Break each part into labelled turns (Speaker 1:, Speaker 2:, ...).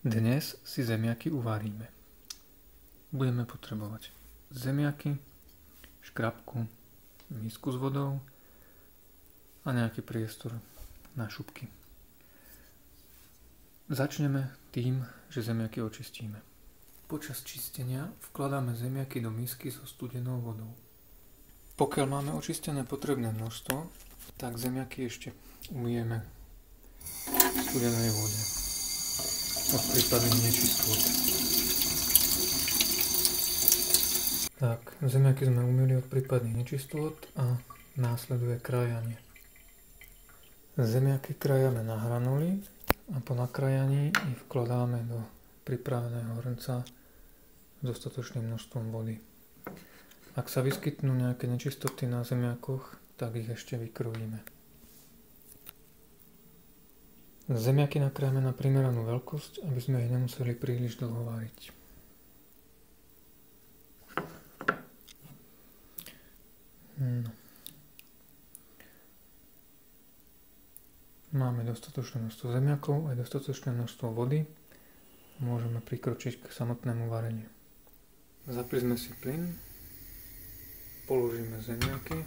Speaker 1: Dnes si zemiaky uvaríme. Budeme potrebovať zemiaky, škrabku, misku s vodou a nejaký priestor na šupky. Začneme tým, že zemiaky očistíme. Počas čistenia vkladáme zemiaky do misky so studenou vodou. Pokiaľ máme očistené potrebné množstvo, tak zemiaky ešte umyjeme v studenej vode od prípadných nečistôt. Tak, zemiaky sme umyli od prípadných nečistôt a následuje krájanie. Zemiaky krájame na hranuly a po nakrájaní ich vkladáme do pripraveného hrnca s dostatočným množstvom vody. Ak sa vyskytnú nejaké nečistoty na zemiakoch, tak ich ešte vykrojíme. Zemiaky nakrájame na primeranú veľkosť, aby sme ich nemuseli príliš dlho váriť. Máme dostatočné množstvo zemiakov aj dostatočné množstvo vody. Môžeme prikročiť k samotnému vareniu. Zapli sme si plyn, položíme zemiaky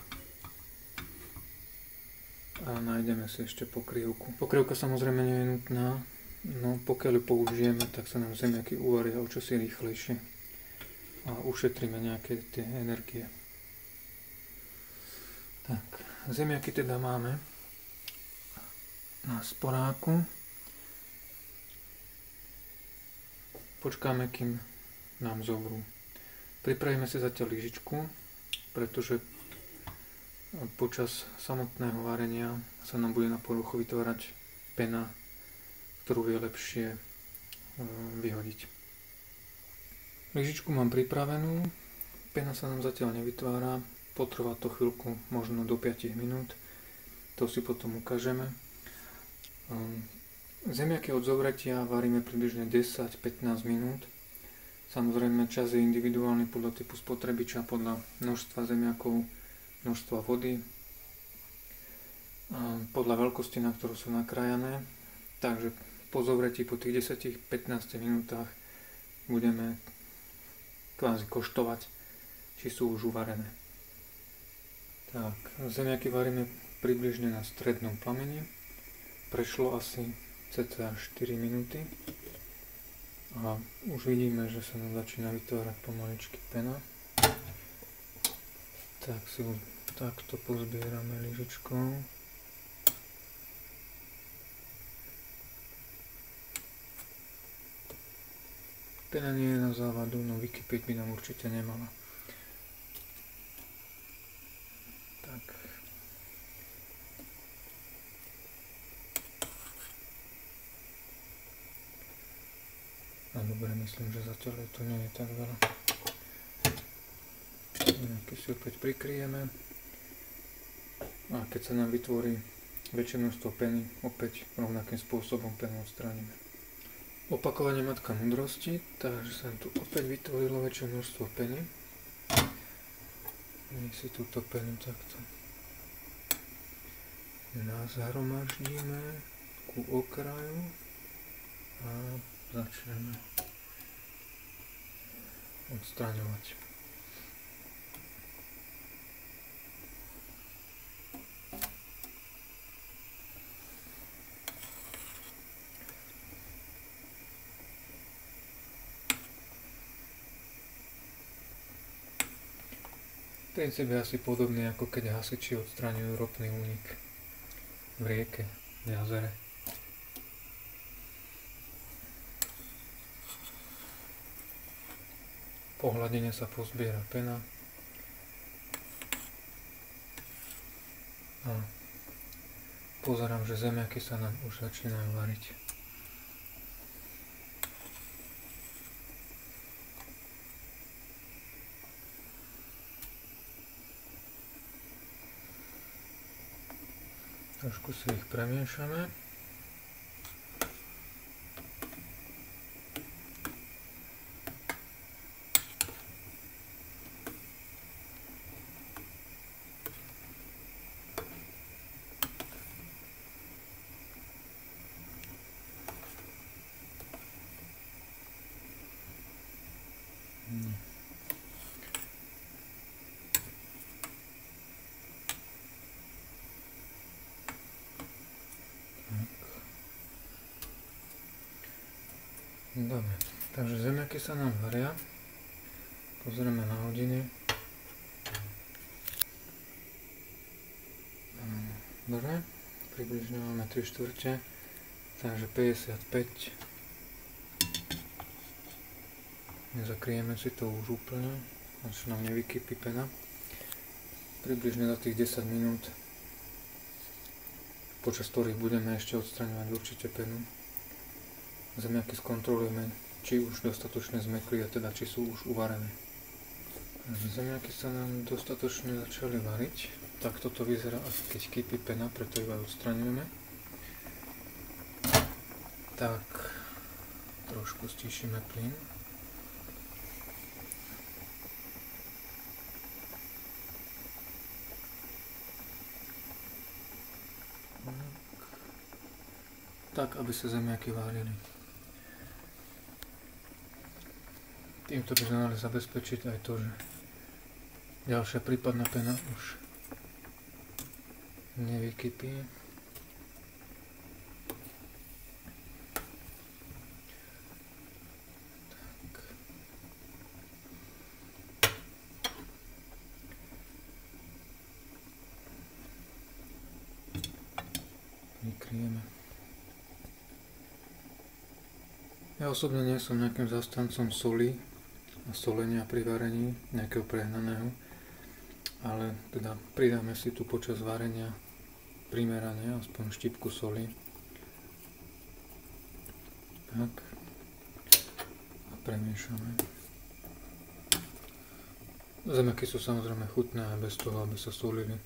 Speaker 1: a nájdeme si ešte pokrievku. Pokrievka samozrejme nie je nutná, no pokiaľ ju použijeme, tak sa nám zemiaky uvaria o čosi rýchlejšie a ušetríme nejaké tie energie. Tak, zemiaky teda máme na sporáku. Počkáme, kým nám zovrú. Pripravíme si zatiaľ lyžičku, pretože počas samotného varenia sa nám bude na povrchu vytvárať pena, ktorú je lepšie vyhodiť. Lyžičku mám pripravenú, pena sa nám zatiaľ nevytvára, potrvá to chvíľku, možno do 5 minút, to si potom ukážeme. Zemiaky od zovretia varíme približne 10-15 minút. Samozrejme čas je individuálny podľa typu spotrebiča, podľa množstva zemiakov, množstva vody, a podľa veľkosti, na ktorú sú nakrájané. Takže po zovretí po tých 10-15 minútach budeme kvázi koštovať, či sú už uvarené. Tak, zemiaky varíme približne na strednom plameni. Prešlo asi cca 4 minúty a už vidíme, že sa nám začína vytvárať pomaličky pena. Tak si ju takto pozbierame lyžičkou. Pena nie je na závadu, no vykypiť by nám určite nemala. Tak. A dobre, myslím, že zatiaľ to nie je tak veľa. Nejaký si opäť prikryjeme. A keď sa nám vytvorí väčšie množstvo peny, opäť rovnakým spôsobom penu odstránime. Opakovanie matka múdrosti, takže sa tu opäť vytvorilo väčšie množstvo peny. My si túto penu takto nazhromaždíme ku okraju a začneme odstraňovať. Princíp je asi podobný, ako keď hasiči odstraňujú ropný únik v rieke, v jazere. Po hladine sa pozbiera pena a pozerám, že zemiaky sa nám už začínajú variť. Trošku si ich premiešame. Dobre, takže zemiaky sa nám varia. Pozrieme na hodiny. Dobre, približne máme 3/4, takže 55. Nezakryjeme si to už úplne, až nám nevykypí pena. Približne za tých 10 minút, počas ktorých budeme ešte odstraňovať určite penu. Zemiaky skontrolujeme, či už dostatočne zmekli, a teda či sú už uvarené. Zemiaky sa nám dostatočne začali variť. Tak toto vyzerá, keď kypí pena, preto iba odstraňujeme. Tak trošku stíšime plyn. Tak, aby sa zemiaky varili. Týmto by sme mali zabezpečiť aj to, že ďalšia prípadná pena už nevykypí. Tak. Vykryjeme. Ja osobne nie som nejakým zastancom soli a solenia pri varení, nejakého prehnaného, ale teda pridáme si tu počas varenia primerane aspoň štipku soli. Tak. A premiešame. Zemiaky sú samozrejme chutné aj bez toho, aby sa solili.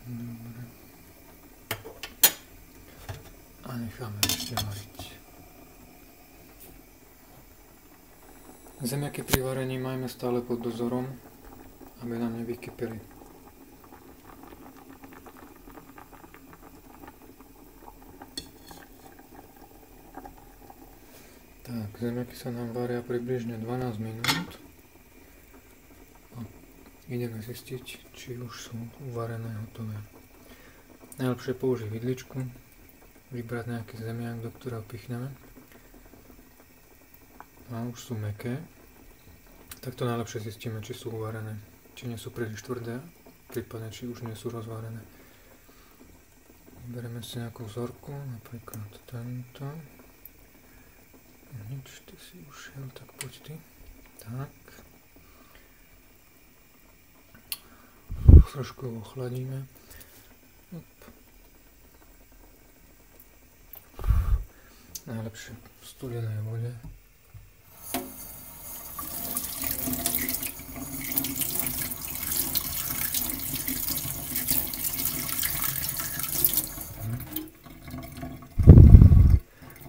Speaker 1: Dobre. A necháme ešte variť. Zemiaky pri varení majme stále pod dozorom, aby nám nevykypeli. Tak, zemiaky sa nám varia približne 12 minút. A ideme zistiť, či už sú uvarené, hotové. Najlepšie použiť vidličku, vybrať nejaký zemiak, do ktorého pichneme. A už sú mäkké. Takto najlepšie zistíme, či sú uvarené, či nie sú príliš tvrdé, prípadne či už nie sú rozvarené. Vyberieme si nejakú vzorku, napríklad tento. Nič, ty si už šiel, tak poď ty. Tak. Trošku ochladíme. Najlepšie v studenej vode.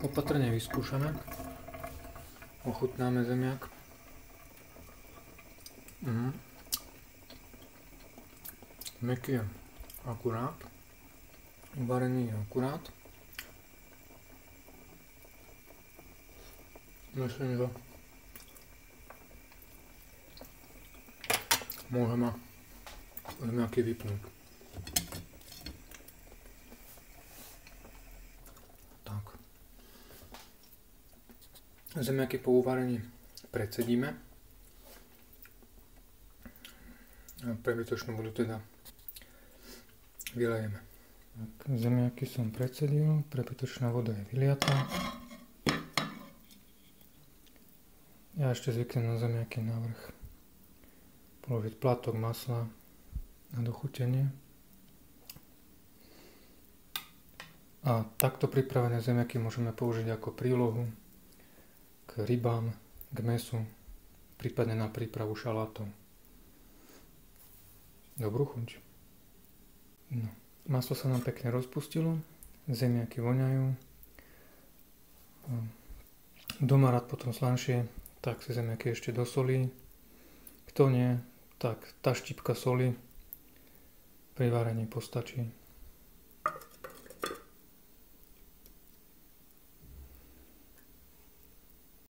Speaker 1: Opatrne vyskúšame. Ochutnáme zemiak. Mäkký je akurát. Uvarený je akurát. Myslím, že môžeme zemiaky vypnúť. Tak. Zemiaky po uvarení precedíme. A prebytočnú vodu teda vylejeme. Zemiaky som precedil, prebytočná voda je vyliatá. Ja ešte zvyknem na zemiaky navrch položiť plátok masla na dochutenie. A takto pripravené zemiaky môžeme použiť ako prílohu k rybám, k mäsu, prípadne na prípravu šalátov. Dobrú chuť. No. Maslo sa nám pekne rozpustilo, zemiaky voňajú. Doma rád potom slanšie, tak si zemiaky ešte dosolí. Kto nie, tak tá štipka soli pri varení postačí.